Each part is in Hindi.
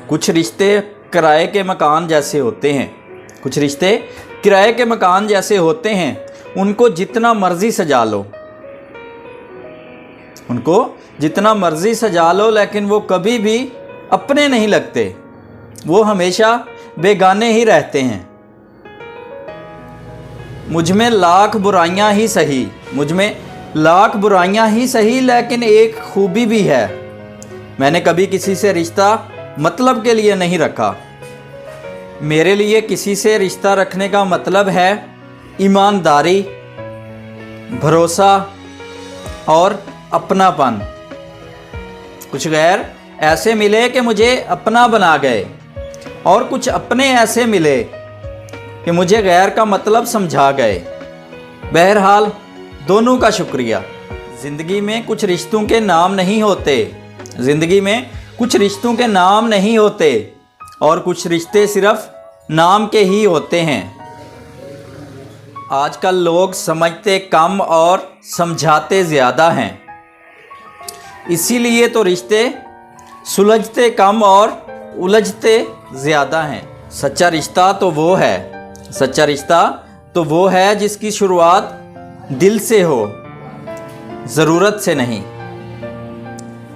कुछ रिश्ते किराए के मकान जैसे होते हैं, कुछ रिश्ते किराए के मकान जैसे होते हैं। उनको जितना मर्जी सजा लो, उनको जितना मर्जी सजा लो, लेकिन वो कभी भी अपने नहीं लगते, वो हमेशा बेगाने ही रहते हैं। मुझ में लाख बुराइयां ही सही, मुझ में लाख बुराइयां ही सही, लेकिन एक खूबी भी है, मैंने कभी किसी से रिश्ता मतलब के लिए नहीं रखा। मेरे लिए किसी से रिश्ता रखने का मतलब है ईमानदारी, भरोसा और अपनापन। कुछ गैर ऐसे मिले कि मुझे अपना बना गए, और कुछ अपने ऐसे मिले कि मुझे गैर का मतलब समझा गए। बहरहाल दोनों का शुक्रिया। ज़िंदगी में कुछ रिश्तों के नाम नहीं होते, ज़िंदगी में कुछ रिश्तों के नाम नहीं होते, और कुछ रिश्ते सिर्फ नाम के ही होते हैं। आजकल लोग समझते कम और समझाते ज़्यादा हैं, इसीलिए तो रिश्ते सुलझते कम और उलझते ज़्यादा हैं। सच्चा रिश्ता तो वो है, सच्चा रिश्ता तो वो है जिसकी शुरुआत दिल से हो, ज़रूरत से नहीं।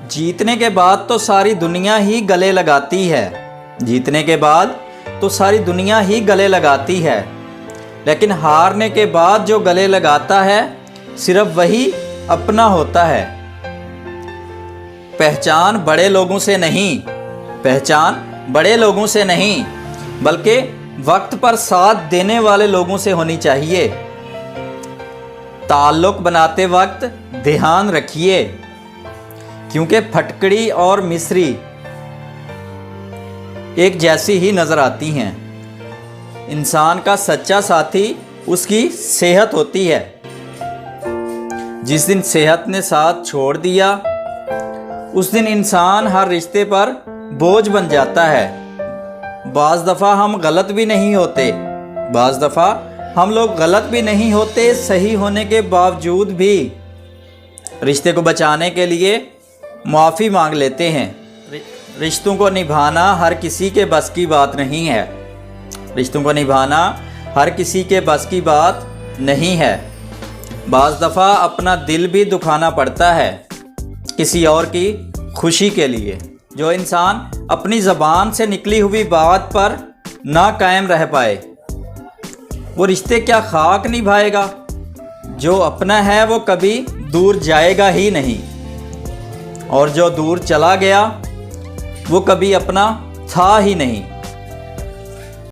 जीतने के बाद तो सारी दुनिया ही गले लगाती है, जीतने के बाद तो सारी दुनिया ही गले लगाती है, लेकिन हारने के बाद जो गले लगाता है सिर्फ वही अपना होता है। पहचान बड़े लोगों से नहीं, पहचान बड़े लोगों से नहीं, बल्कि वक्त पर साथ देने वाले लोगों से होनी चाहिए। ताल्लुक बनाते वक्त ध्यान रखिए, क्योंकि फटकड़ी और मिस्री एक जैसी ही नज़र आती हैं। इंसान का सच्चा साथी उसकी सेहत होती है। जिस दिन सेहत ने साथ छोड़ दिया, उस दिन इंसान हर रिश्ते पर बोझ बन जाता है। बाज़ दफ़ा हम गलत भी नहीं होते, बाज़ दफ़ा हम लोग गलत भी नहीं होते, सही होने के बावजूद भी रिश्ते को बचाने के लिए माफ़ी मांग लेते हैं। रिश्तों को निभाना हर किसी के बस की बात नहीं है, रिश्तों को निभाना हर किसी के बस की बात नहीं है। बाज़ दफ़ा अपना दिल भी दुखाना पड़ता है किसी और की खुशी के लिए। जो इंसान अपनी ज़बान से निकली हुई बात पर ना कायम रह पाए, वो रिश्ते क्या खाक निभाएगा। जो अपना है वो कभी दूर जाएगा ही नहीं, और जो दूर चला गया वो कभी अपना था ही नहीं।